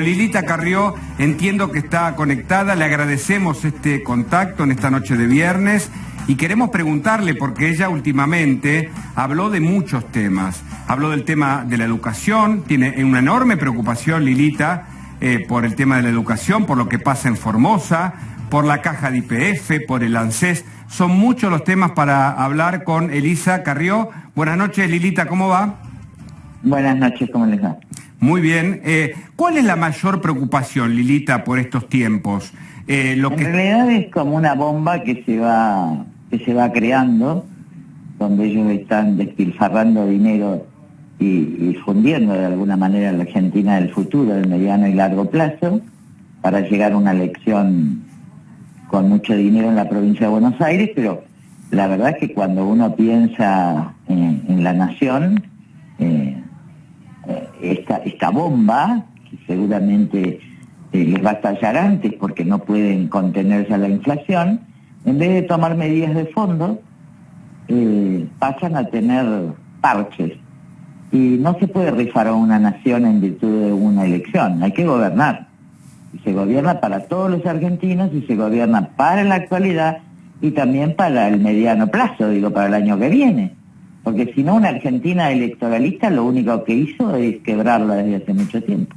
Lilita Carrió entiendo que está conectada, le agradecemos este contacto en esta noche de viernes y queremos preguntarle, porque ella últimamente habló de muchos temas, habló del tema de la educación, tiene una enorme preocupación Lilita por el tema de la educación, por lo que pasa en Formosa, por la caja de YPF, por el ANSES, son muchos los temas para hablar con Elisa Carrió. Buenas noches Lilita, ¿cómo va? Buenas noches, ¿cómo les va? Muy bien. ¿Cuál es la mayor preocupación, Lilita, por estos tiempos? En realidad es como una bomba que se va creando, donde ellos están despilfarrando dinero y fundiendo de alguna manera la Argentina del futuro, del mediano y largo plazo, para llegar a una elección con mucho dinero en la provincia de Buenos Aires, pero la verdad es que cuando uno piensa en la nación, esta bomba, que seguramente les va a estallar antes porque no pueden contenerse a la inflación, en vez de tomar medidas de fondo, pasan a tener parches. Y no se puede rifar a una nación en virtud de una elección, hay que gobernar. Y se gobierna para todos los argentinos y se gobierna para la actualidad y también para el mediano plazo, digo, para el año que viene. Porque si no, una Argentina electoralista lo único que hizo es quebrarla desde hace mucho tiempo.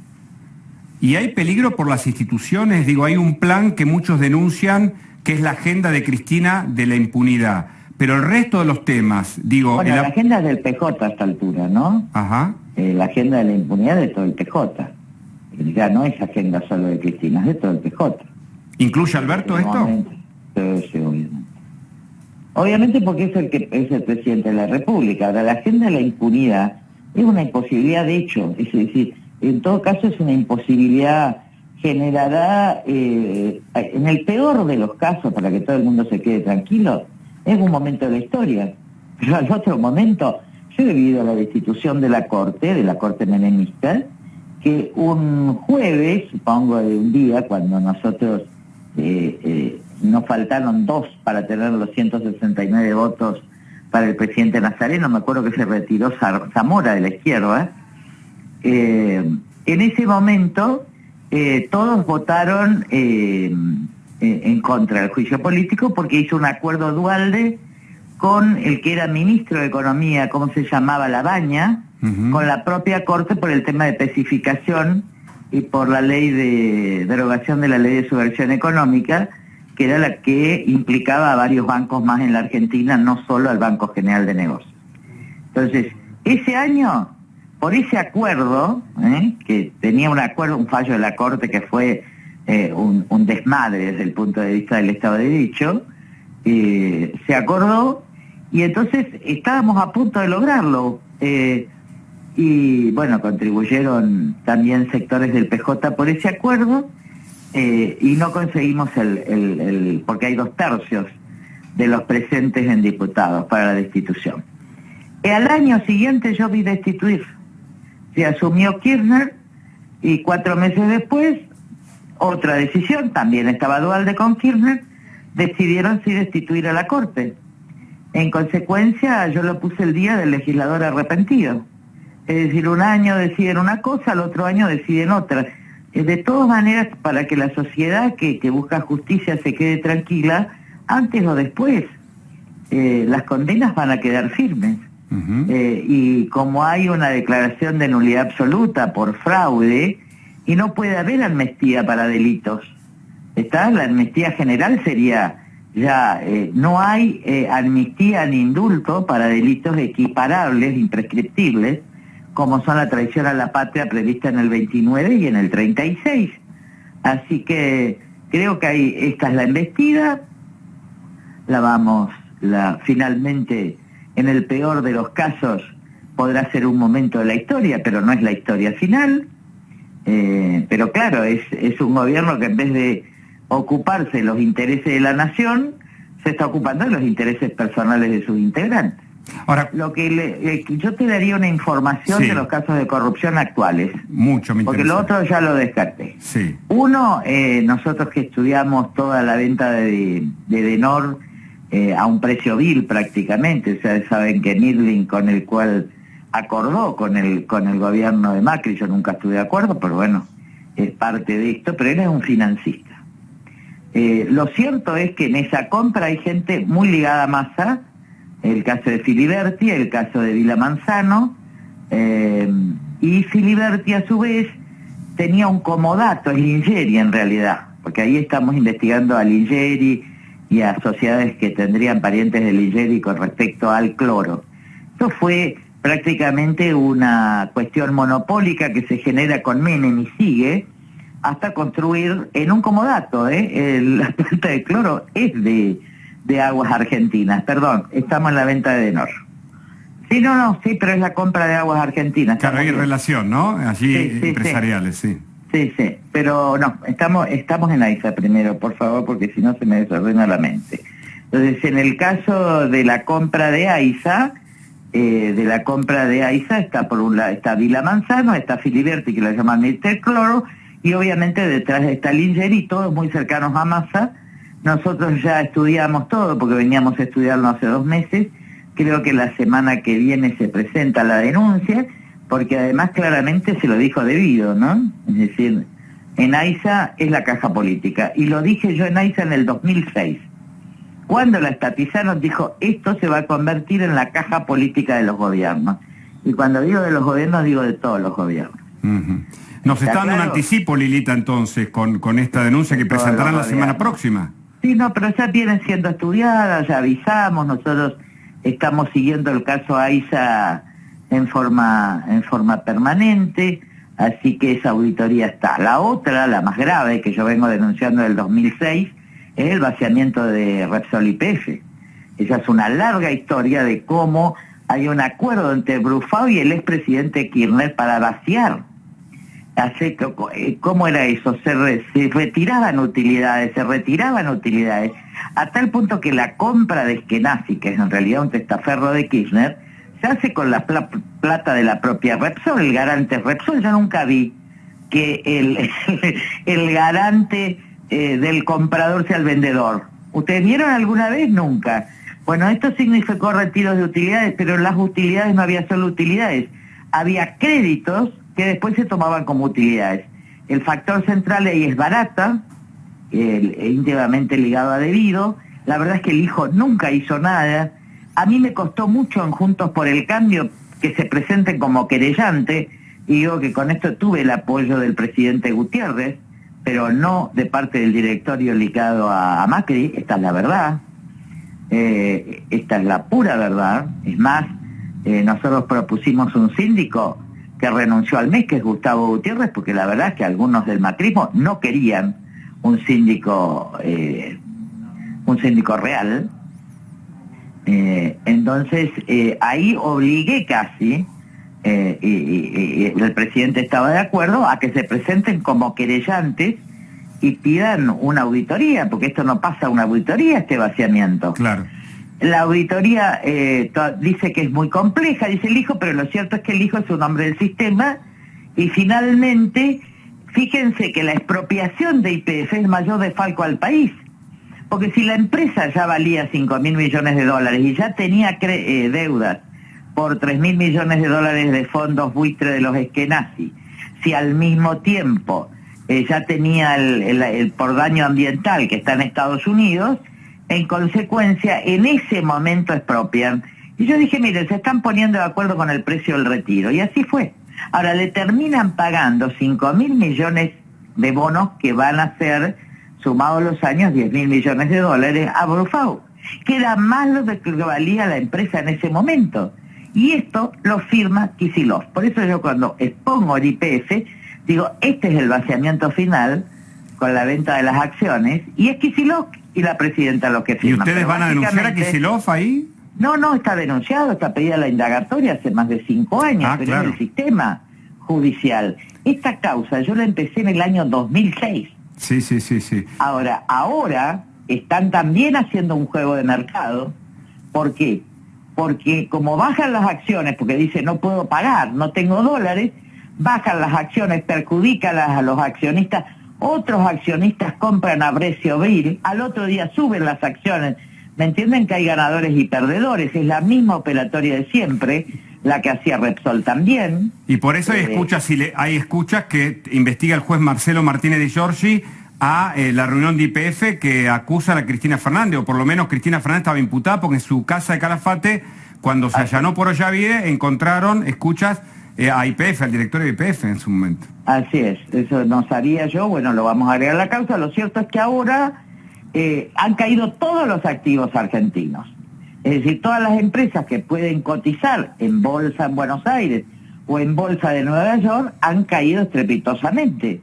¿Y hay peligro por las instituciones? Digo, hay un plan que muchos denuncian, que es la agenda de Cristina de la impunidad. Pero el resto de los temas, digo... Bueno, la agenda es del PJ a esta altura, ¿no? Ajá. La agenda de la impunidad es de todo el PJ. Ya no es agenda solo de Cristina, es de todo el PJ. ¿Incluye Alberto esto? Sí, obviamente. Obviamente porque es el que es el presidente de la República. Ahora, la agenda de la impunidad es una imposibilidad de hecho, es decir, en todo caso es una imposibilidad generada, en el peor de los casos, para que todo el mundo se quede tranquilo, es un momento de la historia. Pero al otro momento, yo he vivido la destitución de la Corte menemista, que un jueves, supongo de un día, cuando nosotros nos faltaron 2 para tener los 169 votos para el presidente Nazareno, me acuerdo que se retiró Zamora de la izquierda, en ese momento todos votaron en contra del juicio político porque hizo un acuerdo Duhalde con el que era ministro de Economía, ¿cómo se llamaba? Labaña, con la propia Corte por el tema de especificación y por la ley de derogación de la ley de subversión económica, que era la que implicaba a varios bancos más en la Argentina, no solo al Banco General de Negocios. Entonces, ese año, por ese acuerdo, que tenía un fallo de la Corte que fue un desmadre desde el punto de vista del Estado de Derecho, se acordó y entonces estábamos a punto de lograrlo. Y bueno, contribuyeron también sectores del PJ por ese acuerdo y no conseguimos porque hay 2/3 de los presentes en diputados para la destitución. Al año siguiente yo vi destituir. Se asumió Kirchner y 4 meses después, otra decisión, también estaba Duhalde con Kirchner, decidieron sí destituir a la Corte. En consecuencia, yo lo puse el día del legislador arrepentido. Es decir, un año deciden una cosa, al otro año deciden otra. De todas maneras, para que la sociedad que busca justicia se quede tranquila, antes o después, las condenas van a quedar firmes. Y como hay una declaración de nulidad absoluta por fraude, y no puede haber amnistía para delitos. La amnistía general sería ya, no hay amnistía ni indulto para delitos equiparables, imprescriptibles, como son la traición a la patria prevista en el 29 y en el 36. Así que creo que esta es la embestida, finalmente, en el peor de los casos, podrá ser un momento de la historia, pero no es la historia final. Pero claro, es un gobierno que en vez de ocuparse de los intereses de la nación, se está ocupando de los intereses personales de sus integrantes. Ahora, yo te daría una información de los casos de corrupción actuales. Mucho me interesa. Porque lo otro ya lo descarté. Sí. Uno, nosotros que estudiamos toda la venta de Denor a un precio vil prácticamente, ustedes saben que Nidling, con el cual acordó con el gobierno de Macri, yo nunca estuve de acuerdo, pero bueno, es parte de esto, pero él es un financista. Lo cierto es que en esa compra hay gente muy ligada a Massa, el caso de Filiberti, el caso de Vila Manzano, y Filiberti a su vez tenía un comodato, es Lingeri en realidad, porque ahí estamos investigando a Lingeri y a sociedades que tendrían parientes de Lingeri con respecto al cloro. Esto fue prácticamente una cuestión monopólica que se genera con Menem y sigue hasta construir en un comodato, la planta de cloro es de Aguas Argentinas, perdón, estamos en la venta de Denor. Sí, sí, pero es la compra de Aguas Argentinas. Claro, hay relación, ¿no? Allí sí, empresariales, sí. Sí, pero no, estamos en AISA primero, por favor, porque si no se me desordena la mente. Entonces, en el caso de la compra de AISA, está por un lado, está Vila Manzano, está Filiberti, que lo llaman Mr. Cloro, y obviamente detrás está Lingeri, todos muy cercanos a Massa. Nosotros ya estudiamos todo, porque veníamos a estudiarlo hace 2 meses. Creo que la semana que viene se presenta la denuncia, porque además claramente se lo dijo debido, ¿no? Es decir, en AISA es la caja política, y lo dije yo en AISA en el 2006. Cuando la estatizaron dijo, esto se va a convertir en la caja política de los gobiernos. Y cuando digo de los gobiernos, digo de todos los gobiernos. Nos está dando un anticipo, Lilita, entonces, con esta denuncia que presentarán la semana próxima. Sí, no, pero ya vienen siendo estudiadas, ya avisamos, nosotros estamos siguiendo el caso AISA en forma permanente, así que esa auditoría está. La otra, la más grave, que yo vengo denunciando del 2006, es el vaciamiento de Repsol YPF. Esa es una larga historia de cómo hay un acuerdo entre Brufau y el expresidente Kirchner para vaciar. ¿Cómo era eso? Se retiraban utilidades, a tal punto que la compra de Eskenazi, que es en realidad un testaferro de Kirchner, se hace con la plata de la propia Repsol, el garante Repsol. Yo nunca vi que el garante del comprador sea el vendedor. ¿Ustedes vieron alguna vez? Nunca. Bueno, esto significó retiros de utilidades, pero en las utilidades no había solo utilidades, había créditos que después se tomaban como utilidades. El factor central ahí es barata, íntimamente ligado a debido. La verdad es que el hijo nunca hizo nada. A mí me costó mucho en Juntos por el Cambio que se presenten como querellante, y digo que con esto tuve el apoyo del presidente Gutiérrez, pero no de parte del directorio ligado a Macri. Esta es la verdad, esta es la pura verdad. Es más, nosotros propusimos un síndico que renunció al mes, que es Gustavo Gutiérrez, porque la verdad es que algunos del macrismo no querían un síndico real. Entonces, ahí obligué casi, y el presidente estaba de acuerdo, a que se presenten como querellantes y pidan una auditoría, porque esto no pasa una auditoría, este vaciamiento. Claro. La auditoría dice que es muy compleja, dice el hijo, pero lo cierto es que el hijo es un hombre del sistema, y finalmente, fíjense que la expropiación de YPF es mayor desfalco al país, porque si la empresa ya valía 5.000 millones de dólares y ya tenía deudas por 3.000 millones de dólares de fondos buitre de los Eskenazi, si al mismo tiempo ya tenía el por daño ambiental que está en Estados Unidos, en consecuencia, en ese momento expropian. Y yo dije, miren, se están poniendo de acuerdo con el precio del retiro. Y así fue. Ahora, le terminan pagando 5.000 millones de bonos que van a ser, sumados los años, 10.000 millones de dólares a Brufau, que era más lo que valía la empresa en ese momento. Y esto lo firma Kicillof. Por eso yo cuando expongo el YPF, digo, este es el vaciamiento final con la venta de las acciones, y es Kicillof y la presidenta lo que firma. ¿Y ustedes van a denunciar a Kicillof ahí? No, está denunciado, está pedida la indagatoria hace más de 5 años, pero claro, en el sistema judicial. Esta causa yo la empecé en el año 2006. Sí. Ahora están también haciendo un juego de mercado. ¿Por qué? Porque como bajan las acciones, porque dice no puedo pagar, no tengo dólares, bajan las acciones, perjudican a los accionistas. Otros accionistas compran a precio vil, al otro día suben las acciones. ¿Me entienden que hay ganadores y perdedores? Es la misma operatoria de siempre. la que hacía Repsol también. Y por eso hay escuchas que investiga el juez Marcelo Martínez de Giorgi a la reunión de YPF que acusa a la Cristina Fernández, o por lo menos Cristina Fernández estaba imputada porque en su casa de Calafate, cuando se allanó por Ollavide, encontraron escuchas a YPF, al director de YPF en su momento. Así es, eso no sabía yo, bueno, lo vamos a agregar a la causa. Lo cierto es que ahora han caído todos los activos argentinos. Es decir, todas las empresas que pueden cotizar en bolsa en Buenos Aires o en bolsa de Nueva York han caído estrepitosamente,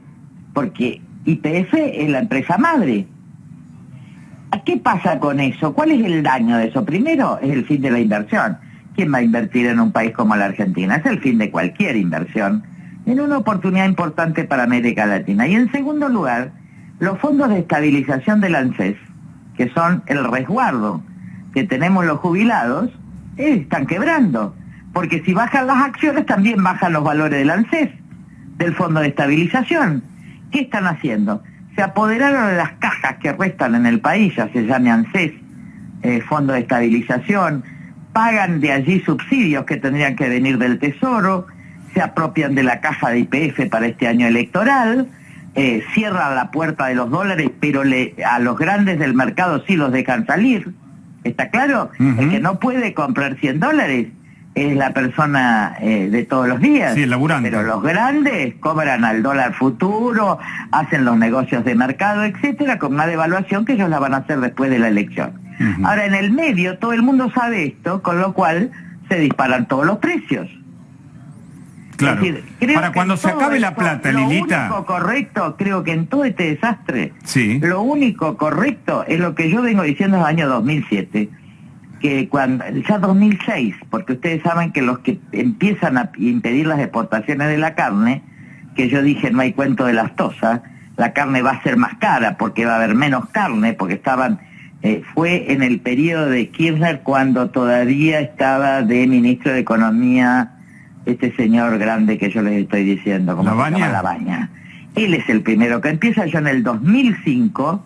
porque YPF es la empresa madre. ¿Qué pasa con eso? ¿Cuál es el daño de eso? Primero, es el fin de la inversión. ¿Quién va a invertir en un país como la Argentina? Es el fin de cualquier inversión, en una oportunidad importante para América Latina. Y en segundo lugar, los fondos de estabilización del ANSES, que son el resguardo que tenemos los jubilados, están quebrando. Porque si bajan las acciones, también bajan los valores del ANSES, del Fondo de Estabilización. ¿Qué están haciendo? Se apoderaron de las cajas que restan en el país, ya se llame ANSES, Fondo de Estabilización, pagan de allí subsidios que tendrían que venir del Tesoro, se apropian de la caja de YPF para este año electoral, cierran la puerta de los dólares, pero a los grandes del mercado sí los dejan salir. ¿Está claro? El que no puede comprar $100 es la persona de todos los días. Sí, el laburante. Pero los grandes cobran al dólar futuro, hacen los negocios de mercado, etcétera, con una devaluación que ellos la van a hacer después de la elección. Ahora, en el medio, todo el mundo sabe esto, con lo cual se disparan todos los precios. Claro. Es decir, para cuando se acabe la plata, Lilita. Lo único correcto, creo que en todo este desastre, sí, lo único correcto es lo que yo vengo diciendo desde el año 2007, que ya 2006, porque ustedes saben que los que empiezan a impedir las exportaciones de la carne, que yo dije no hay cuento de las tosas, la carne va a ser más cara porque va a haber menos carne, porque fue en el periodo de Kirchner cuando todavía estaba de ministro de Economía este señor grande que yo les estoy diciendo, ¿cómo se llama? Labaña. Él es el primero que empieza. Yo en el 2005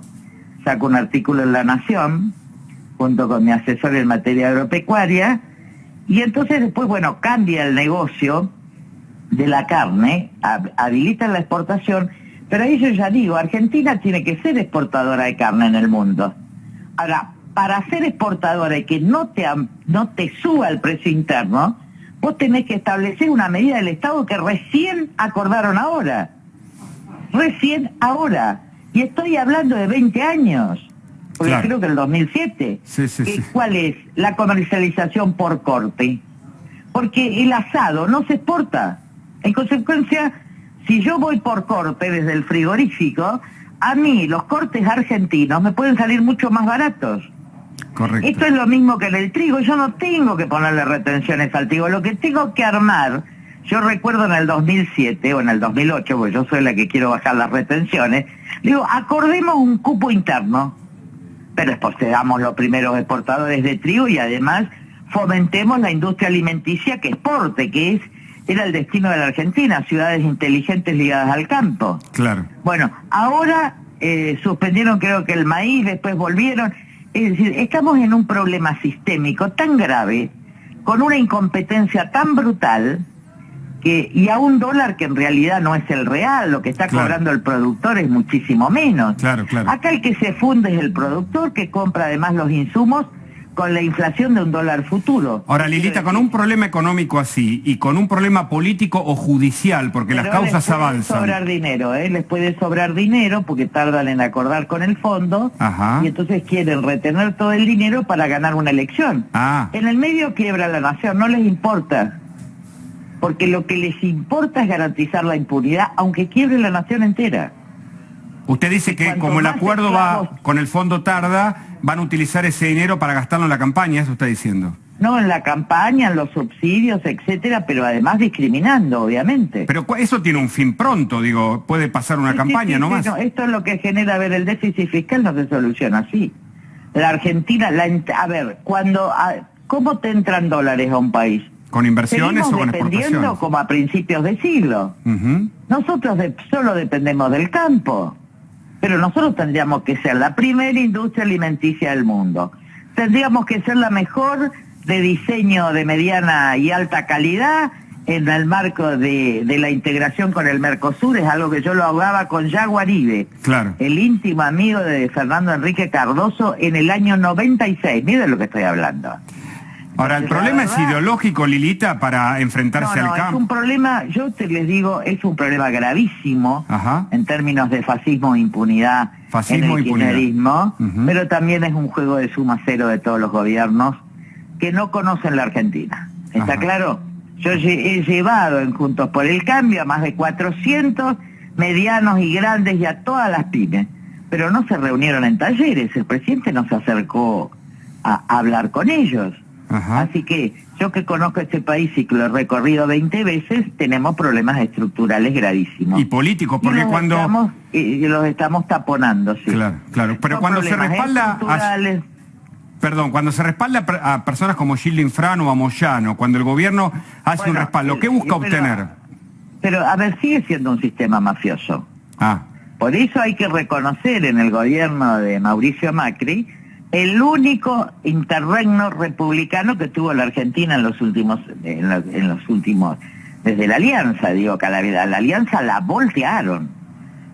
saco un artículo en La Nación, junto con mi asesor en materia agropecuaria, y entonces después, bueno, cambia el negocio de la carne, habilita la exportación, pero ahí yo ya digo, Argentina tiene que ser exportadora de carne en el mundo. Ahora, para ser exportadora y que no te suba el precio interno, vos tenés que establecer una medida del Estado que recién acordaron ahora. Recién ahora. Y estoy hablando de 20 años. Porque claro, creo que el 2007. Sí. ¿Cuál es? La comercialización por corte. Porque el asado no se exporta. En consecuencia, si yo voy por corte desde el frigorífico, a mí los cortes argentinos me pueden salir mucho más baratos. Correcto. Esto es lo mismo que en el trigo. Yo no tengo que ponerle retenciones al trigo. Lo que tengo que armar, yo recuerdo en el 2007 o en el 2008, porque yo soy la que quiero bajar las retenciones, digo, acordemos un cupo interno, pero después seamos los primeros exportadores de trigo y además fomentemos la industria alimenticia que exporte, que era el destino de la Argentina, ciudades inteligentes ligadas al campo. Claro. Bueno, ahora suspendieron creo que el maíz, después volvieron. Es decir, estamos en un problema sistémico tan grave, con una incompetencia tan brutal, y a un dólar que en realidad no es el real, lo que está cobrando el productor es muchísimo menos. Claro. Acá el que se funde es el productor, que compra además los insumos con la inflación de un dólar futuro. Ahora, Lilita, con un problema económico así y con un problema político o judicial, porque las causas avanzan. Les puede sobrar dinero, les puede sobrar dinero porque tardan en acordar con el fondo. Ajá. Y entonces quieren retener todo el dinero para ganar una elección. En el medio quiebra la nación, no les importa. Porque lo que les importa es garantizar la impunidad, aunque quiebre la nación entera. Usted dice que como el acuerdo va con el fondo tarda, van a utilizar ese dinero para gastarlo en la campaña, ¿eso está diciendo? No, en la campaña, en los subsidios, etcétera, pero además discriminando, obviamente. Pero eso tiene un fin pronto, digo, puede pasar una campaña nomás. No, esto es lo que genera, el déficit fiscal no se soluciona así. La Argentina, a ver, ¿cómo te entran dólares a un país? ¿Con inversiones o con exportaciones? Dependiendo como a principios de siglo. Nosotros solo dependemos del campo. Pero nosotros tendríamos que ser la primera industria alimenticia del mundo. Tendríamos que ser la mejor de diseño de mediana y alta calidad en el marco de la integración con el Mercosur. Es algo que yo lo hablaba con Yago Aribe, claro, el íntimo amigo de Fernando Enrique Cardoso, en el año 96. Miren lo que estoy hablando. Ahora, el problema es ideológico, Lilita, para enfrentarse al campo. Es un problema, les digo, es un problema gravísimo. Ajá. En términos de fascismo e impunidad en el kirchnerismo, pero también es un juego de suma cero de todos los gobiernos que no conocen la Argentina. ¿Está claro? Yo he llevado en Juntos por el Cambio a más de 400 medianos y grandes y a todas las pymes, pero no se reunieron en talleres, el presidente no se acercó a hablar con ellos. Ajá. Así que yo que conozco este país y que lo he recorrido 20 veces, tenemos problemas estructurales gravísimos. Y políticos, porque cuando... los estamos taponando, sí. Claro, claro. Pero son cuando se respalda... Cuando se respalda a personas como Gilles Frano o a Moyano, cuando el gobierno hace un respaldo, ¿qué busca obtener? Pero, a ver, sigue siendo un sistema mafioso. Por eso hay que reconocer en el gobierno de Mauricio Macri el único interregno republicano que tuvo la Argentina en los últimos, desde la Alianza, digo, que la Alianza la voltearon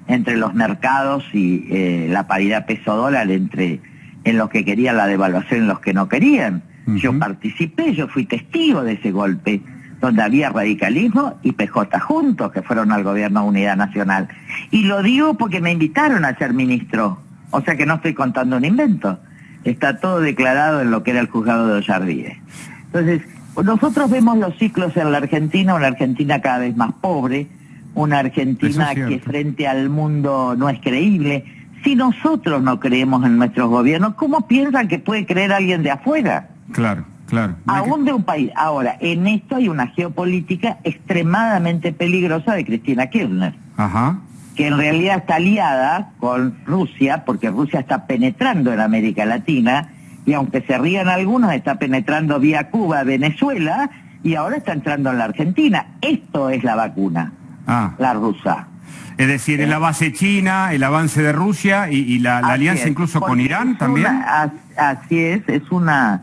entre los mercados y la paridad peso-dólar en los que querían la devaluación y en los que no querían. Yo participé, yo fui testigo de ese golpe, donde había radicalismo y PJ juntos, que fueron al gobierno de Unidad Nacional. Y lo digo porque me invitaron a ser ministro, o sea que no estoy contando un invento. Está todo declarado en lo que era el juzgado de Ollarvide. Entonces, nosotros vemos los ciclos en la Argentina, una Argentina cada vez más pobre, una Argentina que frente al mundo no es creíble. Si nosotros no creemos en nuestros gobiernos, ¿cómo piensan que puede creer alguien de afuera? Claro, claro. Aún de un país. Ahora, en esto hay una geopolítica extremadamente peligrosa de Cristina Kirchner. Ajá. Que en realidad está aliada con Rusia, porque Rusia está penetrando en América Latina, y aunque se rían algunos, está penetrando vía Cuba, Venezuela, y ahora está entrando en la Argentina. Esto es la vacuna, la rusa. Es decir, en la base china, el avance de Rusia y la alianza incluso con Irán también. Así es una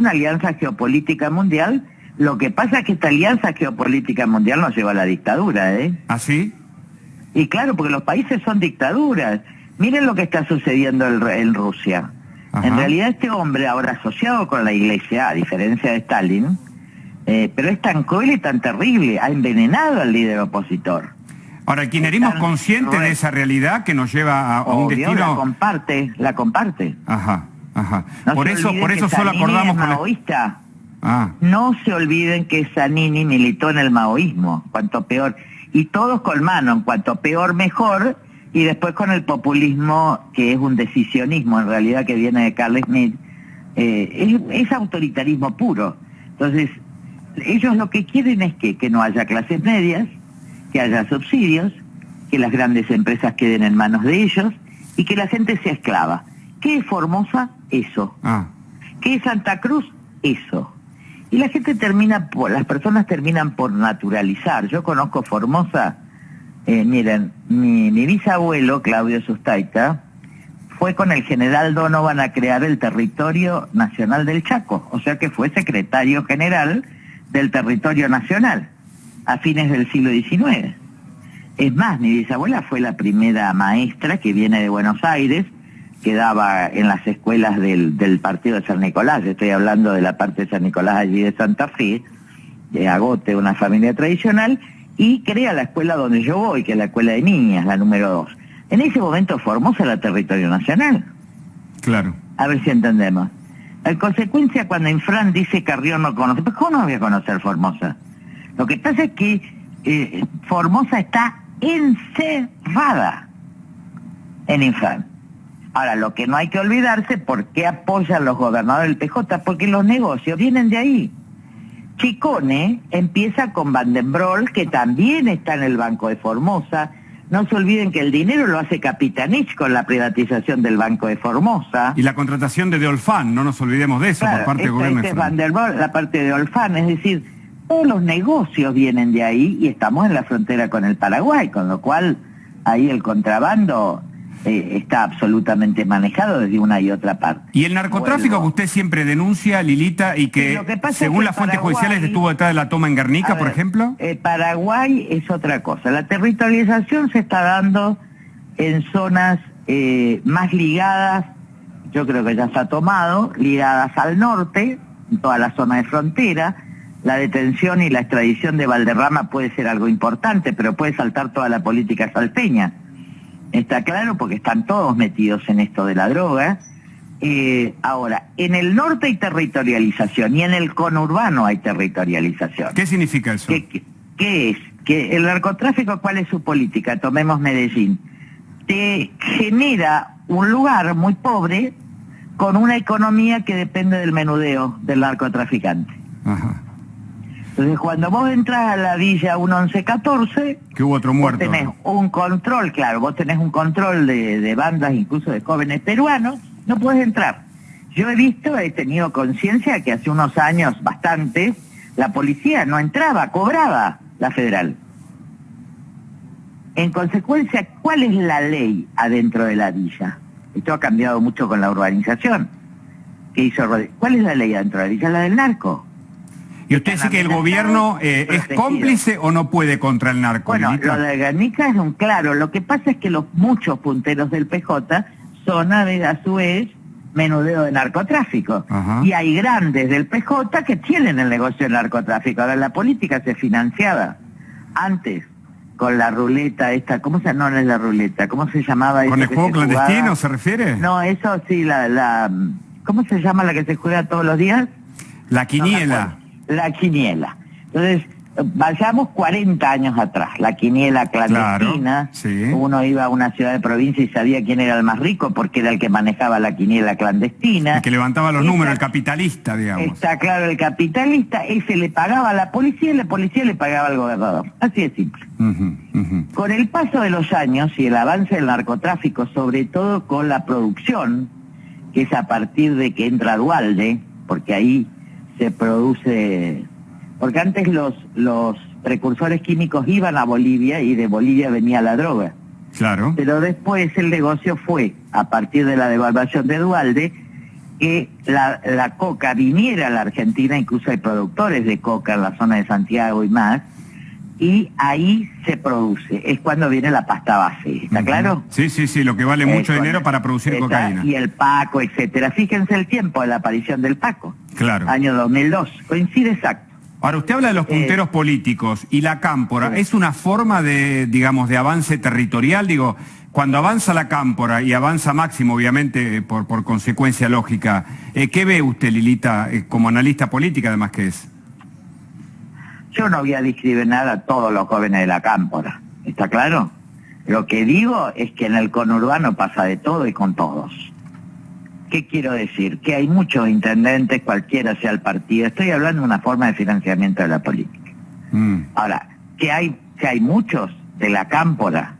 alianza geopolítica mundial. Lo que pasa es que esta alianza geopolítica mundial nos lleva a la dictadura, ¿Ah, sí? Y claro, porque los países son dictaduras. Miren lo que está sucediendo en Rusia. Ajá. En realidad este hombre, ahora asociado con la iglesia, a diferencia de Stalin, pero es tan cruel y tan terrible, ha envenenado al líder opositor. Ahora, el kirchnerismo es consciente de esa realidad que nos lleva a un destino... La comparte. Ajá. No por eso solo acordamos con maoísta. No se olviden que Zanini militó en el maoísmo, cuanto peor... Y todos con mano, en cuanto peor, mejor, y después con el populismo, que es un decisionismo en realidad que viene de Carl Schmitt, es autoritarismo puro. Entonces, ellos lo que quieren es que no haya clases medias, que haya subsidios, que las grandes empresas queden en manos de ellos, y que la gente sea esclava. ¿Qué es Formosa? Eso. ¿Qué es Santa Cruz? Eso. Y la gente las personas terminan por naturalizar. Yo conozco Formosa, miren, mi bisabuelo, Claudio Sustaita, fue con el general Donovan a crear el Territorio Nacional del Chaco, o sea que fue secretario general del Territorio Nacional a fines del siglo XIX. Es más, mi bisabuela fue la primera maestra que viene de Buenos Aires, que daba en las escuelas del partido de San Nicolás. Estoy hablando de la parte de San Nicolás allí de Santa Fe, de Agote, una familia tradicional, y crea la escuela donde yo voy, que es la escuela de niñas, la número 2. En ese momento Formosa era territorio nacional. Claro. A ver si entendemos. En consecuencia, cuando Infran dice Carrión no conoce, pues ¿cómo no voy a conocer Formosa? Lo que pasa es que Formosa está encerrada en Infran. Ahora, lo que no hay que olvidarse, ¿por qué apoyan los gobernadores del PJ? Porque los negocios vienen de ahí. Chicone empieza con Van den Broek, que también está en el Banco de Formosa. No se olviden que el dinero lo hace Capitanich con la privatización del Banco de Formosa. Y la contratación de Olfan, no nos olvidemos de eso, claro, por parte del gobierno de Van den Broek, la parte de Olfan, es decir, todos los negocios vienen de ahí y estamos en la frontera con el Paraguay, con lo cual ahí el contrabando está absolutamente manejado desde una y otra parte. Y el narcotráfico que usted siempre denuncia, Lilita, y que según las fuentes judiciales estuvo detrás de la toma en Guernica, por ejemplo. Paraguay es otra cosa. La territorialización se está dando en zonas más ligadas, yo creo que ya se ha tomado, ligadas al norte, en toda la zona de frontera. La detención y la extradición de Valderrama puede ser algo importante, pero puede saltar toda la política salteña. Está claro, porque están todos metidos en esto de la droga. Ahora, en el norte hay territorialización y en el conurbano hay territorialización. ¿Qué significa eso? ¿Qué es? Que el narcotráfico, ¿cuál es su política? Tomemos Medellín. Te genera un lugar muy pobre con una economía que depende del menudeo del narcotraficante. Ajá. Entonces, cuando vos entras a la Villa 1114... Que hubo otro muerto. Vos tenés un control, claro, vos tenés un control de bandas, incluso de jóvenes peruanos, no podés entrar. Yo he tenido conciencia que hace unos años, bastante, la policía no entraba, cobraba la federal. En consecuencia, ¿cuál es la ley adentro de la villa? Esto ha cambiado mucho con la urbanización. ¿Cuál es la ley adentro de la villa? La del narco. ¿Y usted dice que el gobierno es cómplice o no puede contra el narco? Bueno, Lilita? Lo de Guernica es un claro. Lo que pasa es que los muchos punteros del PJ son a su vez menudeo de narcotráfico. Ajá. Y hay grandes del PJ que tienen el negocio del narcotráfico. Ahora, la política se financiaba antes con la ruleta esta, ¿cómo se llama? No es la ruleta, ¿cómo se llamaba eso? ¿Con el juego clandestino se refiere? No, eso sí, ¿cómo se llama la que se juega todos los días? La quiniela. La quiniela. Entonces, vayamos 40 años atrás, la quiniela clandestina. Claro, sí. Uno iba a una ciudad de provincia y sabía quién era el más rico porque era el que manejaba la quiniela clandestina. El que levantaba los números, el capitalista, digamos. Está claro, el capitalista, ese le pagaba a la policía y la policía le pagaba al gobernador. Así de simple. Con el paso de los años y el avance del narcotráfico, sobre todo con la producción, que es a partir de que entra Duhalde, porque ahí se produce, porque antes los precursores químicos iban a Bolivia y de Bolivia venía la droga. Claro. Pero después el negocio fue, a partir de la devaluación de Duhalde, que la coca viniera a la Argentina, incluso hay productores de coca en la zona de Santiago y más, y ahí se produce, es cuando viene la pasta base, ¿está claro? Sí, sí, sí, lo que vale mucho dinero para producir cocaína. Y el Paco, etcétera. Fíjense el tiempo de la aparición del Paco. Claro. Año 2002, coincide exacto. Ahora, usted habla de los punteros políticos y la cámpora, ¿es una forma de, digamos, de avance territorial? Digo, cuando avanza la cámpora y avanza Máximo, obviamente, por consecuencia lógica, ¿qué ve usted, Lilita, como analista política además que es? Yo no voy a discriminar a todos los jóvenes de la cámpora, ¿está claro? Lo que digo es que en el conurbano pasa de todo y con todos. ¿Qué quiero decir? Que hay muchos intendentes, cualquiera sea el partido. Estoy hablando de una forma de financiamiento de la política. Ahora, que hay muchos de la cámpora,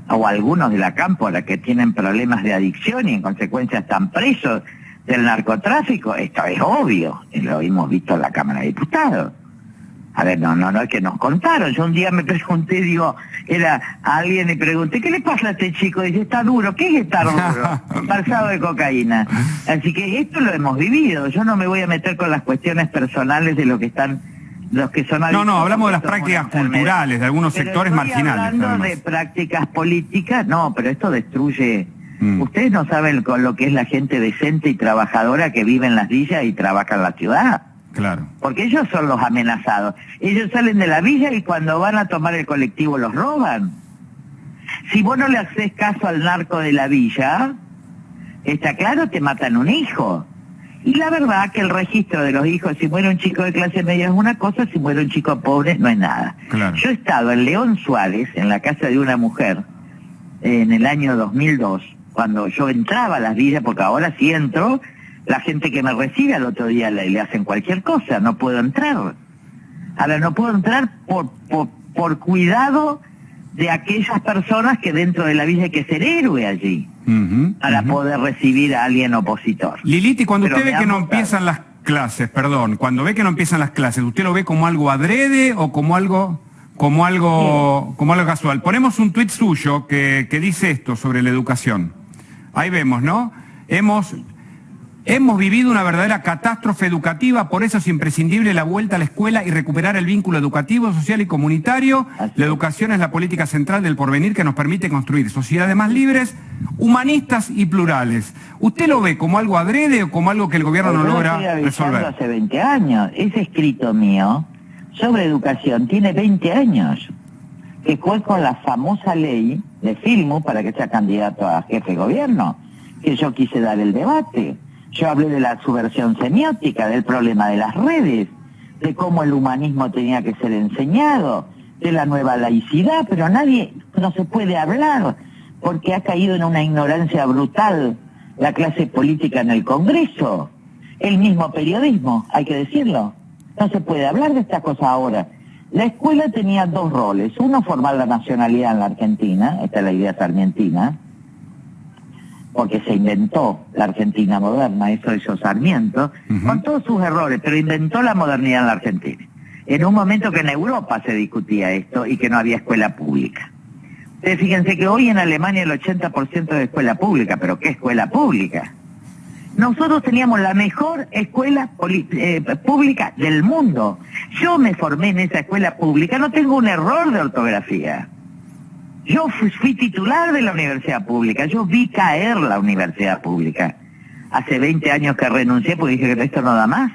o algunos de la cámpora, que tienen problemas de adicción y en consecuencia están presos del narcotráfico, esto es obvio, y lo hemos visto en la Cámara de Diputados. A ver, no, es que nos contaron. Yo un día me pregunté, era a alguien y pregunté, ¿qué le pasa a este chico? Dice, está duro. ¿Qué es estar duro? Pasado de cocaína. Así que esto lo hemos vivido. Yo no me voy a meter con las cuestiones personales de los que son adictos. No, hablamos de las prácticas culturales, de algunos sectores marginales. Hablando de prácticas políticas, no, pero esto destruye. Ustedes no saben con lo que es la gente decente y trabajadora que vive en las villas y trabaja en la ciudad. Claro. Porque ellos son los amenazados. Ellos salen de la villa y cuando van a tomar el colectivo los roban. Si vos no le haces caso al narco de la villa, está claro, te matan un hijo. Y la verdad que el registro de los hijos, si muere un chico de clase media es una cosa, si muere un chico pobre no es nada. Claro. Yo he estado en León Suárez, en la casa de una mujer, en el año 2002, cuando yo entraba a las villas, porque ahora sí entro. La gente que me recibe al otro día le hacen cualquier cosa, no puedo entrar. Ahora, no puedo entrar por cuidado de aquellas personas que dentro de la villa hay que ser héroe allí, para poder recibir a alguien opositor. Lilita, y cuando usted ve que no empiezan las clases, cuando ve que no empiezan las clases, ¿usted lo ve como algo adrede o como algo como algo casual. Ponemos un tuit suyo que dice esto sobre la educación. Ahí vemos, ¿no? Hemos vivido una verdadera catástrofe educativa, por eso es imprescindible la vuelta a la escuela y recuperar el vínculo educativo, social y comunitario. La educación es la política central del porvenir que nos permite construir sociedades más libres, humanistas y plurales. ¿Usted lo ve como algo adrede o como algo que el gobierno no logra resolver? Hace 20 años. Ese escrito mío sobre educación tiene 20 años, que fue con la famosa ley de Filmus para que sea candidato a jefe de gobierno, que yo quise dar el debate. Yo hablé de la subversión semiótica, del problema de las redes, de cómo el humanismo tenía que ser enseñado, de la nueva laicidad, pero no se puede hablar, porque ha caído en una ignorancia brutal la clase política en el Congreso, el mismo periodismo, hay que decirlo. No se puede hablar de estas cosas ahora. La escuela tenía dos roles, uno formar la nacionalidad en la Argentina, esta es la idea sarmientina, porque se inventó la Argentina moderna, eso hizo Sarmiento, con todos sus errores, pero inventó la modernidad en la Argentina. En un momento que en Europa se discutía esto y que no había escuela pública. Ustedes fíjense que hoy en Alemania el 80% de escuela pública, pero ¿qué escuela pública? Nosotros teníamos la mejor escuela pública del mundo. Yo me formé en esa escuela pública, no tengo un error de ortografía. Yo fui titular de la universidad pública, yo vi caer la universidad pública. Hace 20 años que renuncié porque dije que esto no da más.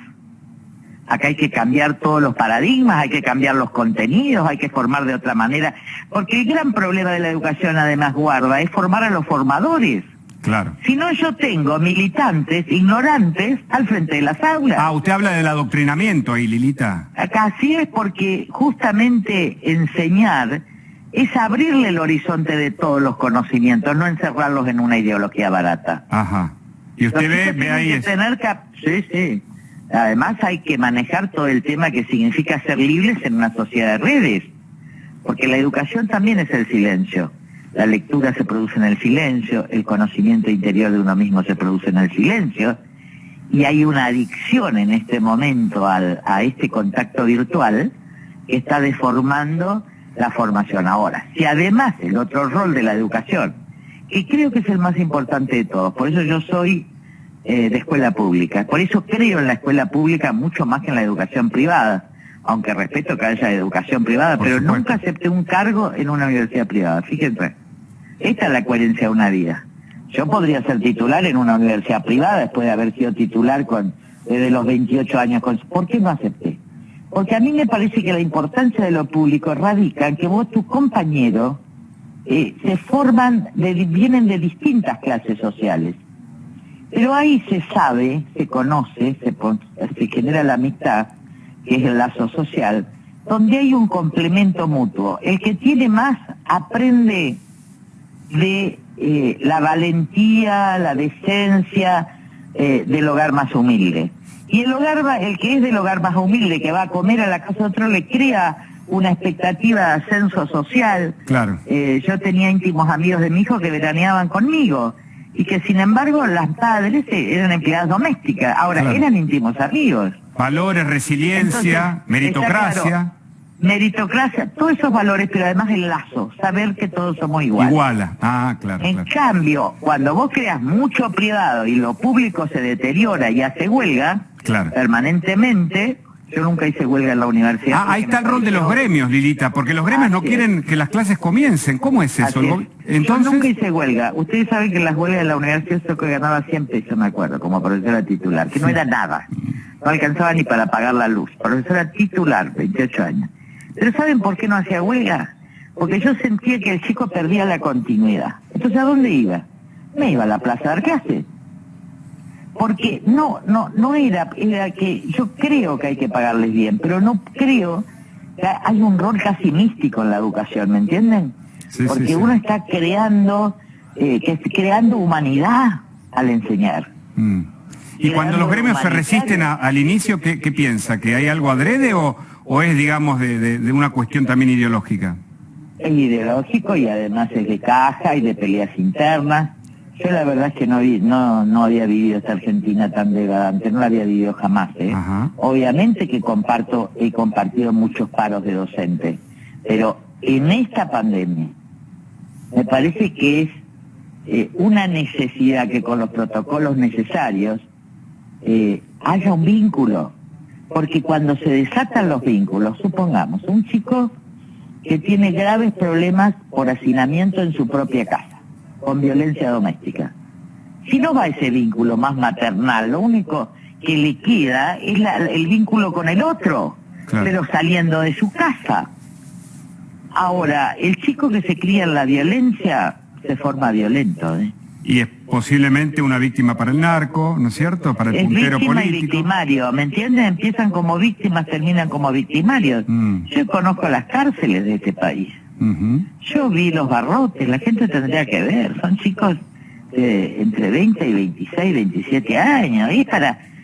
Acá hay que cambiar todos los paradigmas, hay que cambiar los contenidos, hay que formar de otra manera. Porque el gran problema de la educación, además, Guarda, es formar a los formadores. Claro. Si no, yo tengo militantes, ignorantes, al frente de las aulas. Ah, usted habla del adoctrinamiento ahí, Lilita. Acá así es, porque justamente enseñar es abrirle el horizonte de todos los conocimientos, no encerrarlos en una ideología barata. Ajá. Y usted ve ahí eso. Sí, sí. Además hay que manejar todo el tema que significa ser libres en una sociedad de redes, porque la educación también es el silencio. La lectura se produce en el silencio, el conocimiento interior de uno mismo se produce en el silencio, y hay una adicción en este momento a este contacto virtual que está deformando la formación. Ahora, si además el otro rol de la educación, que creo que es el más importante de todos, por eso yo soy de escuela pública, por eso creo en la escuela pública mucho más que en la educación privada, aunque respeto que haya educación privada, pero nunca acepté un cargo en una universidad privada. Fíjense, esta es la coherencia de una vida. Yo podría ser titular en una universidad privada después de haber sido titular desde los 28 años. ¿Por qué no acepté? Porque a mí me parece que la importancia de lo público radica en que tus compañeros se forman, vienen de distintas clases sociales. Pero ahí se sabe, se conoce, se genera la amistad, que es el lazo social, donde hay un complemento mutuo. El que tiene más aprende de la valentía, la decencia del hogar más humilde. Y el que es del hogar más humilde, que va a comer a la casa de otro, le crea una expectativa de ascenso social. Claro. Yo tenía íntimos amigos de mi hijo que veraneaban conmigo, y que sin embargo las padres eran empleadas domésticas, ahora claro, eran íntimos amigos. Valores, resiliencia, entonces, meritocracia. Claro, meritocracia, todos esos valores, pero además el lazo, saber que todos somos iguales. Iguala, claro. En cambio, cuando vos creas mucho privado y lo público se deteriora y hace huelga, claro, permanentemente. Yo nunca hice huelga en la universidad. Ahí está el rol de los gremios, Lilita, porque los gremios no quieren que las clases comiencen. ¿Cómo es eso? Entonces... Yo nunca hice huelga. Ustedes saben que en las huelgas de la universidad yo que ganaba 100 pesos, me acuerdo, como profesora titular, que no era nada. No alcanzaba ni para pagar la luz. Profesora titular, 28 años. Pero ¿saben por qué no hacía huelga? Porque yo sentía que el chico perdía la continuidad. Entonces, ¿a dónde iba? Me iba a la plaza a dar clases. Porque no era que yo creo que hay que pagarles bien, pero no creo que hay un rol casi místico en la educación, ¿me entienden? Sí, porque uno está creando humanidad al enseñar. Y cuando los gremios se resisten al inicio, ¿qué piensa? ¿Que hay algo adrede o es, digamos, de una cuestión también ideológica? Es ideológico y además es de caja y de peleas internas. Yo la verdad es que no había vivido esta Argentina tan degradante, no la había vivido jamás. Obviamente que he compartido muchos paros de docentes, Pero en esta pandemia me parece que es una necesidad que con los protocolos necesarios haya un vínculo, porque cuando se desatan los vínculos, supongamos, un chico que tiene graves problemas por hacinamiento en su propia casa, con violencia doméstica, si no va ese vínculo más maternal, lo único que le queda es el vínculo con el otro, claro, pero saliendo de su casa. Ahora, el chico que se cría en la violencia se forma violento, Y es posiblemente una víctima para el narco, ¿no es cierto? Para el puntero político. Es víctima y victimario, ¿me entiendes? Empiezan como víctimas, terminan como victimarios. Yo conozco las cárceles de este país. Yo vi los barrotes, la gente tendría que ver. Son chicos de entre 20 y 26, 27 años.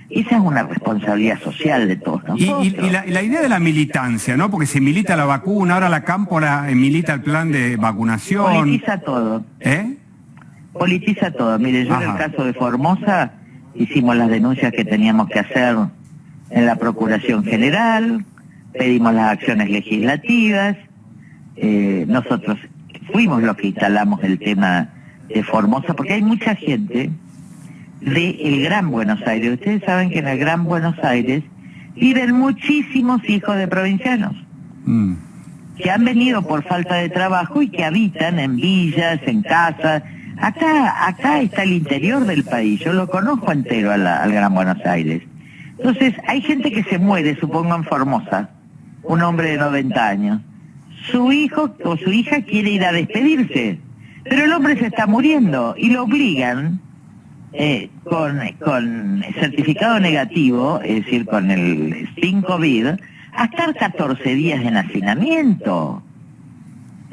Esa es una responsabilidad social de todos nosotros. Y la idea de la militancia, ¿no? Porque se milita la vacuna, ahora la Cámpora milita el plan de vacunación. Politiza todo. Politiza todo. Mire, yo en el caso de Formosa hicimos las denuncias que teníamos que hacer en la Procuración General, pedimos las acciones legislativas, nosotros fuimos los que instalamos el tema de Formosa, porque hay mucha gente del Gran Buenos Aires. Ustedes saben que en el Gran Buenos Aires viven muchísimos hijos de provincianos que han venido por falta de trabajo y que habitan en villas, en casas. Acá está el interior del país, yo lo conozco entero al Gran Buenos Aires. Entonces, hay gente que se muere, supongo en Formosa, un hombre de 90 años. Su hijo o su hija quiere ir a despedirse, pero el hombre se está muriendo y lo obligan con certificado negativo, es decir, con el sin COVID, a estar 14 días en hacinamiento.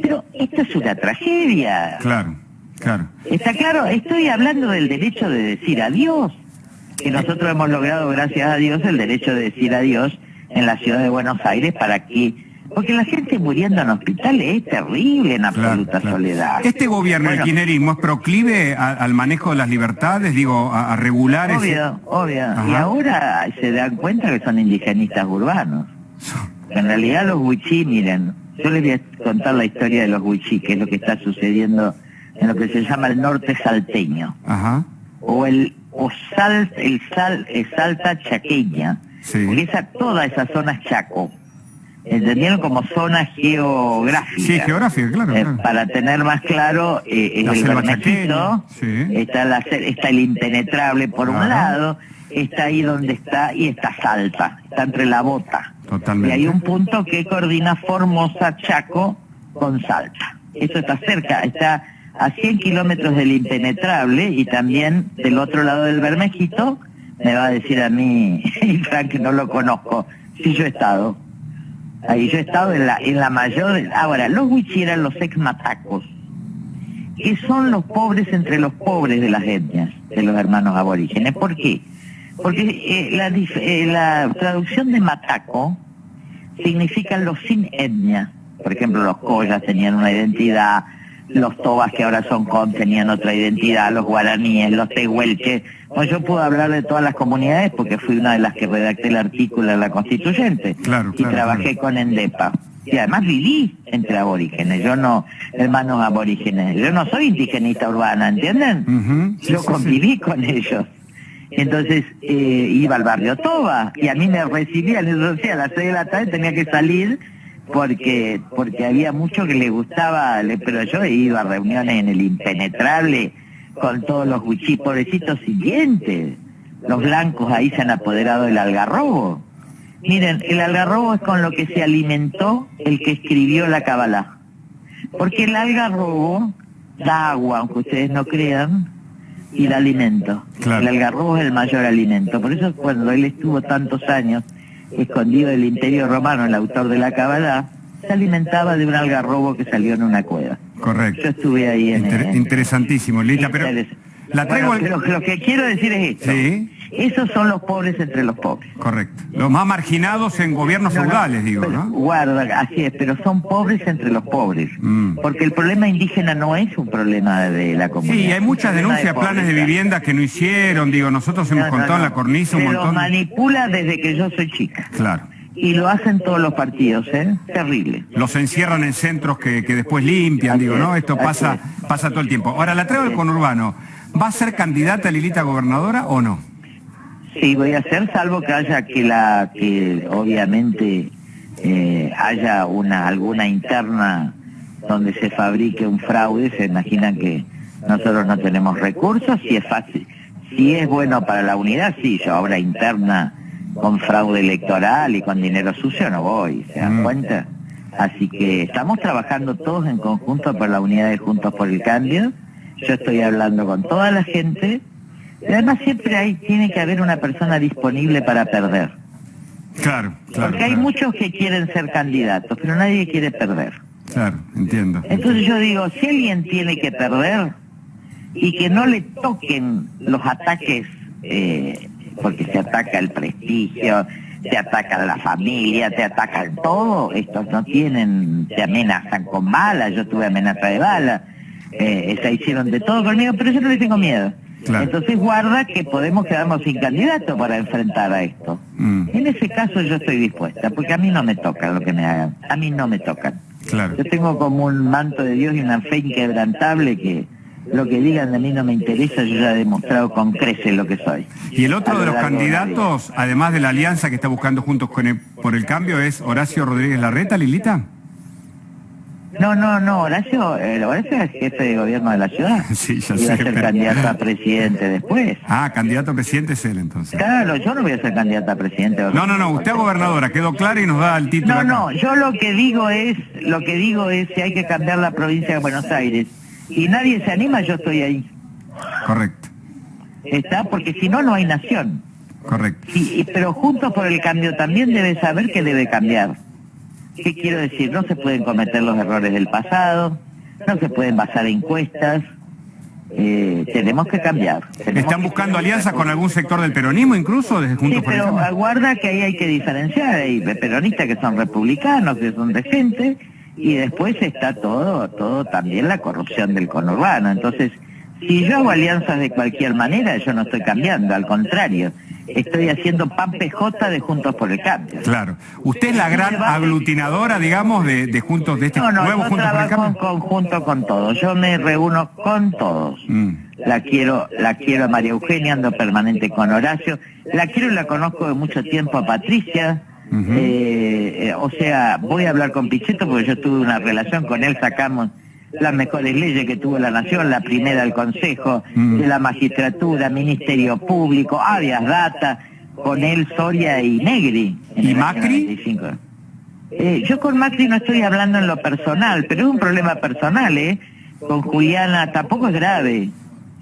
Pero esto es una tragedia. Claro. Claro. Está claro, estoy hablando del derecho de decir adiós, que nosotros hemos logrado, gracias a Dios, el derecho de decir adiós en la ciudad de Buenos Aires porque la gente muriendo en hospitales es terrible, en absoluta soledad. ¿Este gobierno, el kirchnerismo, es proclive al manejo de las libertades, a regular Obvio. Y ahora se dan cuenta que son indigenistas urbanos. En realidad los huichí, miren, yo les voy a contar la historia de los huichí, que es lo que está sucediendo en lo que se llama el norte salteño, o Salta chaqueña, porque toda esa zona es Chaco, ¿entendieron? Como zona geográfica. Sí, geográfica, claro. Para tener más claro, es el Bermejito, está el Impenetrable por un lado, está ahí donde está, y está Salta, está entre la bota. Totalmente. Y hay un punto que coordina Formosa, Chaco con Salta. Eso está cerca, está a 100 kilómetros del Impenetrable, y también del otro lado del Bermejito. Me va a decir a mí, Frank, que no lo conozco, sí, yo he estado ahí, yo he estado en la mayor. Ahora, los huichí eran los ex-matacos, que son los pobres entre los pobres de las etnias, de los hermanos aborígenes. ¿Por qué? Porque la traducción de mataco significa los sin etnia. Por ejemplo, los collas tenían una identidad, los tobas, que ahora son tenían otra identidad, los guaraníes, los tehuelches. Bueno, yo puedo hablar de todas las comunidades porque fui una de las que redacté el artículo de la Constituyente, y trabajé con ENDEPA. Y además viví entre aborígenes, yo no, hermanos aborígenes, yo no soy indigenista urbana, ¿entienden? Yo conviví con ellos. Entonces iba al barrio Toba, y a mí me recibían, eso sí, a las 6 de la tarde tenía que salir, porque había mucho que le gustaba, pero yo he ido a reuniones en el Impenetrable con todos los huichí, pobrecitos siguientes. Los blancos ahí se han apoderado del algarrobo. Miren, el algarrobo es con lo que se alimentó el que escribió la Kabbalah. Porque el algarrobo da agua, aunque ustedes no crean, y da alimento. Claro. El algarrobo es el mayor alimento. Por eso cuando él estuvo tantos años escondido del Imperio Romano, el autor de la Kabbalah, se alimentaba de un algarrobo que salió en una cueva. Correcto. Yo estuve ahí interesantísimo, Lita, pero la traigo... Lo que quiero decir es esto. Sí. Esos son los pobres entre los pobres. Correcto. Los más marginados en gobiernos feudales, digo, ¿no? Guarda, así es, pero son pobres entre los pobres. Porque el problema indígena no es un problema de la comunidad. Sí, hay muchas denuncias, planes de viviendas que no hicieron, digo, nosotros hemos contado en la cornisa un montón. Se los manipula desde que yo soy chica. Claro. Y lo hacen todos los partidos, ¿eh? Terrible. Los encierran en centros que después limpian, digo, ¿no? Esto pasa todo el tiempo. Ahora, la traigo del conurbano. ¿Va a ser candidata Lilita a gobernadora o no? Sí, voy a hacer, salvo que haya que obviamente haya alguna interna donde se fabrique un fraude. Se imaginan que nosotros no tenemos recursos. Si es fácil, si es bueno para la unidad, sí. Yo obra interna con fraude electoral y con dinero sucio no voy, ¿se dan cuenta? Así que estamos trabajando todos en conjunto por la unidad de Juntos por el Cambio. Yo estoy hablando con toda la gente. Y además siempre tiene que haber una persona disponible para perder. Claro. Porque hay muchos que quieren ser candidatos, pero nadie quiere perder. Claro, entiendo. Entonces yo digo, si alguien tiene que perder y que no le toquen los ataques, porque se ataca el prestigio, te atacan la familia, te atacan todo, estos no tienen, te amenazan con balas, yo tuve amenaza de bala, se hicieron de todo conmigo, pero yo no le tengo miedo. Claro. Entonces guarda que podemos quedarnos sin candidato para enfrentar a esto. En ese caso yo estoy dispuesta, porque a mí no me toca lo que me hagan, a mí no me tocan. Claro. Yo tengo como un manto de Dios y una fe inquebrantable que lo que digan de mí no me interesa, yo ya he demostrado con creces lo que soy. Y el otro de los candidatos, además de la alianza que está buscando Juntos por el Cambio, es Horacio Rodríguez Larreta, Lilita. No, Horacio es jefe de gobierno de la ciudad. Sí, ya sé. Y va a ser candidato a presidente después. Ah, candidato a presidente es él entonces. Claro, yo no voy a ser candidata a presidente. No, usted es gobernadora, quedó claro y nos da el título. No, yo lo que digo es si hay que cambiar la provincia de Buenos Aires y nadie se anima, yo estoy ahí. Correcto. Está, porque si no, no hay nación. Correcto. Pero Juntos por el Cambio también debe saber que debe cambiar. ¿Qué quiero decir? No se pueden cometer los errores del pasado, no se pueden basar encuestas, tenemos que cambiar. ¿Están buscando alianzas con algún sector del peronismo incluso desde Juntos por el Cambio? Sí, pero aguarda que ahí hay que diferenciar, hay peronistas que son republicanos, que son decentes, y después está todo también la corrupción del conurbano. Entonces, si yo hago alianzas de cualquier manera, yo no estoy cambiando, al contrario. Estoy haciendo pan PJ de Juntos por el Cambio. Claro. ¿Usted es la gran aglutinadora, digamos, de Juntos, de este nuevo Juntos por el Cambio? No, yo trabajo en conjunto con todos. Yo me reúno con todos. La quiero a María Eugenia, ando permanente con Horacio. La quiero y la conozco de mucho tiempo a Patricia. O sea, voy a hablar con Pichetto porque yo tuve una relación con él, sacamos las mejores leyes que tuvo la Nación, la primera del Consejo, de la Magistratura, Ministerio Público, Habeas Data, con él, Soria y Negri. ¿Y Macri? Yo con Macri no estoy hablando en lo personal, pero es un problema personal, Con Juliana tampoco es grave,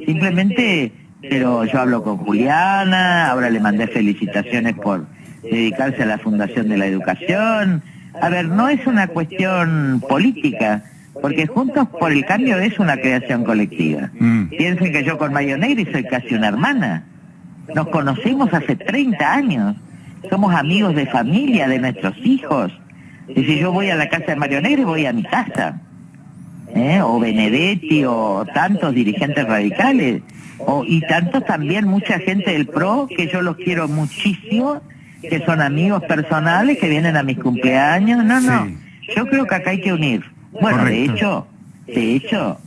simplemente, pero yo hablo con Juliana, ahora le mandé felicitaciones por dedicarse a la Fundación de la Educación. A ver, no es una cuestión política, porque Juntos por el Cambio es una creación colectiva. Piensen que yo con Mario Negri soy casi una hermana. Nos conocemos hace 30 años. Somos amigos de familia, de nuestros hijos. Y si yo voy a la casa de Mario Negri, voy a mi casa. O Benedetti, o tantos dirigentes radicales. Y tantos también, mucha gente del PRO, que yo los quiero muchísimo, que son amigos personales, que vienen a mis cumpleaños. No. Yo creo que acá hay que unir. Bueno, correcto. de hecho,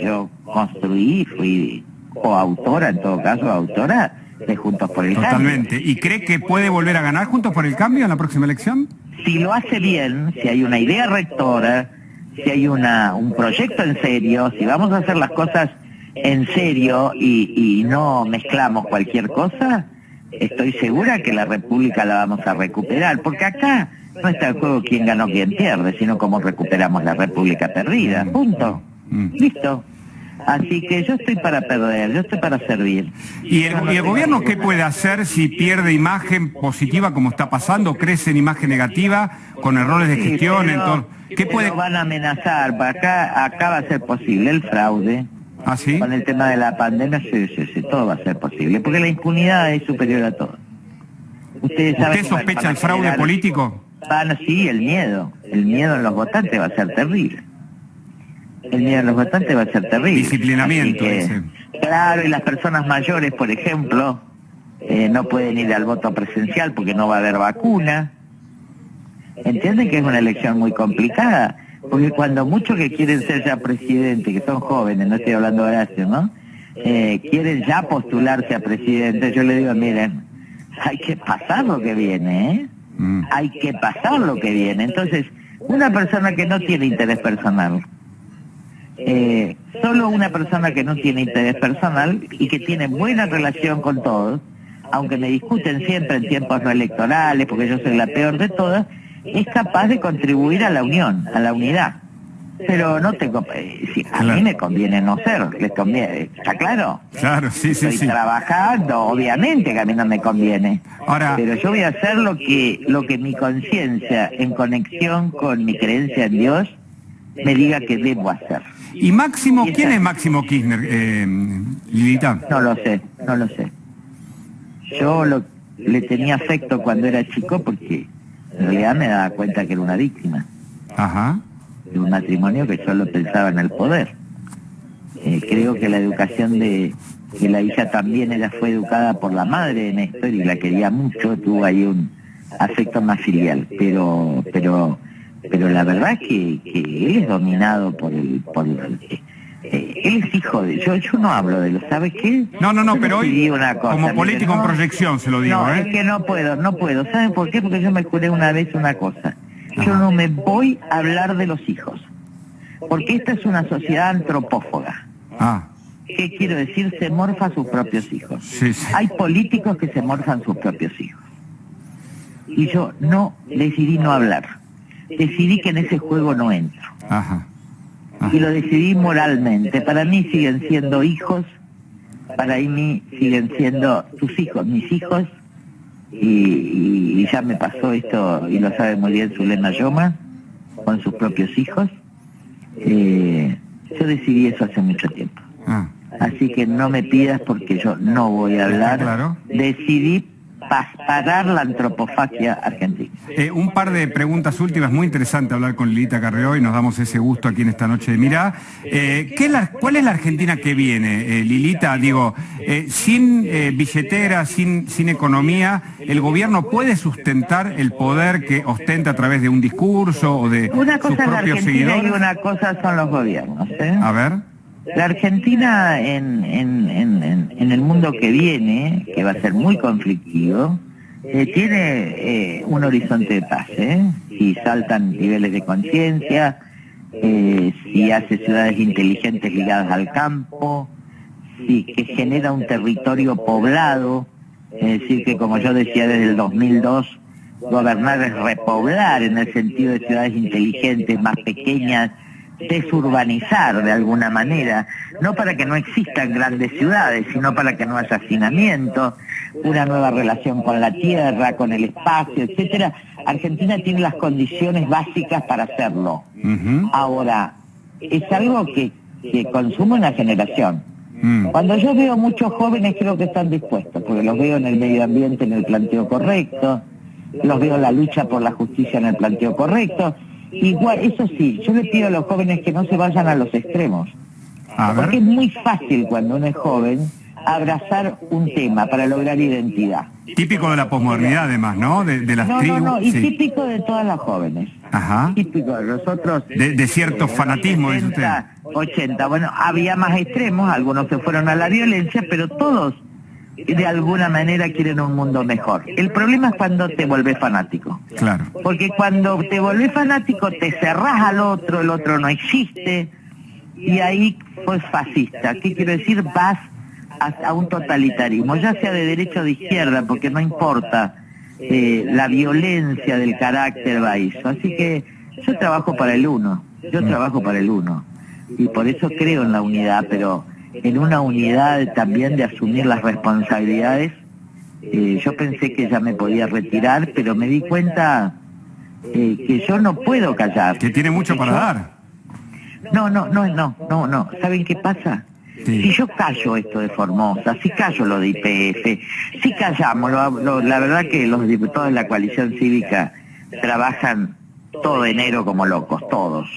yo construí, fui coautora, en todo caso, autora de Juntos por el Cambio. Totalmente. ¿Y cree que puede volver a ganar Juntos por el Cambio en la próxima elección? Si lo hace bien, si hay una idea rectora, si hay un proyecto en serio, si vamos a hacer las cosas en serio y no mezclamos cualquier cosa, estoy segura que la República la vamos a recuperar, porque acá no está en juego quién ganó, quién pierde, sino cómo recuperamos la República perdida. Punto. Listo. Así que yo estoy para perder, yo estoy para servir. ¿Y el gobierno qué puede hacer si pierde imagen positiva como está pasando, crece en imagen negativa, con errores de gestión? ¿Qué puede? Van a amenazar, acá va a ser posible el fraude. ¿Ah, sí? Con el tema de la pandemia, sí, todo va a ser posible, porque la impunidad es superior a todo. ¿Usted sospecha el fraude político? Sí, el miedo en los votantes va a ser terrible. Disciplinamiento, dice. Claro, y las personas mayores, por ejemplo, no pueden ir al voto presencial porque no va a haber vacuna. ¿Entienden que es una elección muy complicada? Porque cuando muchos que quieren ser ya presidente, que son jóvenes, no estoy hablando de Horacio, ¿no? Quieren ya postularse a presidente, yo le digo, miren, hay que pasar lo que viene, ¿eh? Hay que pasar lo que viene. Entonces, una persona que no tiene interés personal, solo una persona que no tiene interés personal y que tiene buena relación con todos, aunque me discuten siempre en tiempos no electorales, porque yo soy la peor de todas, es capaz de contribuir a la unión, a la unidad. Pero no tengo, a mí me conviene no ser, les conviene, ¿está claro? Claro, sí, sí, Estoy sí. trabajando, obviamente que a mí no me conviene. Ahora, pero yo voy a hacer lo que mi conciencia, en conexión con mi creencia en Dios, me diga que debo hacer. ¿y Máximo? ¿Quién es Máximo Kirchner, Lilita? No lo sé, no lo sé. Yo le tenía afecto cuando era chico porque en realidad me daba cuenta que era una víctima Ajá. de un matrimonio que solo pensaba en el poder. Creo que la educación de la hija también, ella fue educada por la madre de Néstor y la quería mucho, tuvo ahí un afecto más filial, pero la verdad es que él es dominado por él es hijo de... Yo no hablo de lo, ¿sabes qué? No, Yo pero decidí hoy, una cosa, como político en proyección, se lo digo, no, es que no puedo. ¿Saben por qué? Porque yo me juré una vez una cosa. Yo no me voy a hablar de los hijos, porque esta es una sociedad antropófaga. ¿Qué quiero decir? Se morfa a sus propios hijos. Sí, sí. Hay políticos que se morfan sus propios hijos. Y yo decidí no hablar. Decidí que en ese juego no entro. Ajá. Y lo decidí moralmente. Para mí siguen siendo hijos, para mí siguen siendo tus hijos, mis hijos, y ya me pasó esto, y lo sabe muy bien Zulema Yoma, con sus propios hijos. Yo decidí eso hace mucho tiempo. Así que no me pidas porque yo no voy a hablar. Claro. Decidí parar la antropofagia argentina. Un par de preguntas últimas, muy interesante hablar con Lilita Carrió y nos damos ese gusto aquí en esta noche de Mirá. ¿Cuál es la Argentina que viene, Lilita? Digo, sin billetera, sin economía, ¿el gobierno puede sustentar el poder que ostenta a través de un discurso o de una sus cosa es la propios Argentina seguidores? y una cosa son los gobiernos, ¿eh? A ver. La Argentina en el mundo que viene, que va a ser muy conflictivo, tiene un horizonte de paz, si saltan niveles de conciencia, si hace ciudades inteligentes ligadas al campo, si que genera un territorio poblado, es decir, que como yo decía desde el 2002, gobernar es repoblar en el sentido de ciudades inteligentes, más pequeñas, desurbanizar de alguna manera, no para que no existan grandes ciudades, sino para que no haya hacinamiento, una nueva relación con la tierra, con el espacio, etcétera. Argentina tiene las condiciones básicas para hacerlo. Ahora, es algo que consume una generación. Cuando yo veo muchos jóvenes creo que están dispuestos, porque los veo en el medio ambiente en el planteo correcto, los veo en la lucha por la justicia en el planteo correcto. Igual, eso sí, yo le pido a los jóvenes que no se vayan a los extremos, porque es muy fácil cuando uno es joven abrazar un tema para lograr identidad. Típico de la posmodernidad además, ¿no? De las tribus. Y sí. Típico de todas las jóvenes. Ajá. Típico de nosotros. De cierto fanatismo, dice usted. 80, bueno, había más extremos, algunos se fueron a la violencia, pero todos de alguna manera quieren un mundo mejor. El problema es cuando te volvés fanático. Claro. Porque cuando te volvés fanático te cerrás al otro, el otro no existe, y ahí pues fascista. ¿Qué quiero decir? Vas a un totalitarismo, ya sea de derecha o de izquierda, porque no importa, la violencia del carácter va a eso. Así que yo trabajo para el uno, y por eso creo en la unidad, pero en una unidad también de asumir las responsabilidades. Yo pensé que ya me podía retirar, pero me di cuenta que yo no puedo callar. Que tiene mucho para dar. No. ¿Saben qué pasa? Sí. Si yo callo esto de Formosa, si callo lo de YPF, si callamos, la verdad que los diputados de la coalición cívica trabajan todo enero como locos, todos.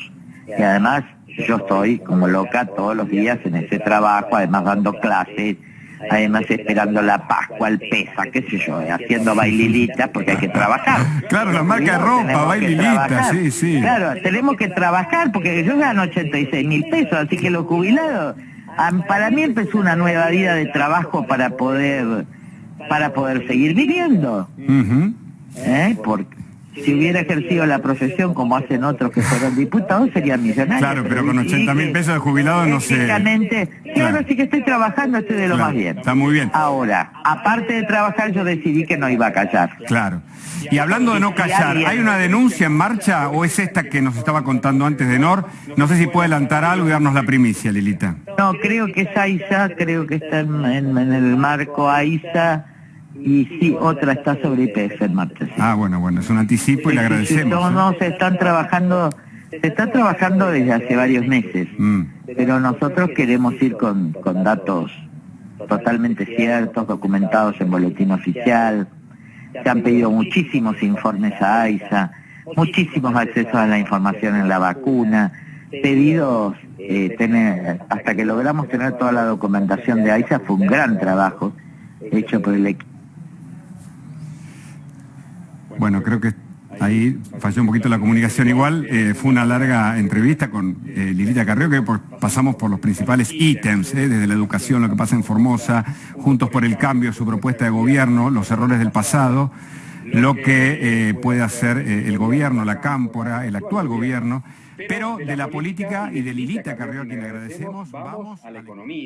Y además yo estoy como loca todos los días en ese trabajo, además dando clases, además esperando la Pascua, el Pesa, qué sé yo, haciendo baililitas porque hay que trabajar. Claro, la marca de ropa, baililitas, sí, sí. Claro, tenemos que trabajar porque yo gano 86.000 pesos, así que los jubilados, para mí empezó una nueva vida de trabajo para poder seguir viviendo. Porque si hubiera ejercido la profesión como hacen otros que fueron diputados, serían millonarios. Claro, pero con 80.000 pesos de jubilado no sé. Claro, sí que estoy trabajando, estoy de lo más bien. Está muy bien. Ahora, aparte de trabajar, yo decidí que no iba a callar. Claro. Y hablando de no callar, ¿hay una denuncia en marcha o es esta que nos estaba contando antes de Nor? No sé si puede adelantar algo y darnos la primicia, Lilita. No, creo que es AISA, creo que está en el marco AISA. Y sí, otra está sobre YPF en marcha. Sí. Ah, bueno, es un anticipo y le agradecemos. No, se está trabajando desde hace varios meses, pero nosotros queremos ir con datos totalmente ciertos, documentados en boletín oficial. Se han pedido muchísimos informes a AISA, muchísimos accesos a la información en la vacuna, pedidos, hasta que logramos tener toda la documentación de AISA, fue un gran trabajo hecho por el equipo. Bueno, creo que ahí falló un poquito la comunicación. Igual fue una larga entrevista con Lilita Carrió, que pasamos por los principales ítems, desde la educación, lo que pasa en Formosa, Juntos por el Cambio, su propuesta de gobierno, los errores del pasado, lo que puede hacer el gobierno, la Cámpora, el actual gobierno, pero de la política y de Lilita Carrió, a quien le agradecemos, vamos a la economía.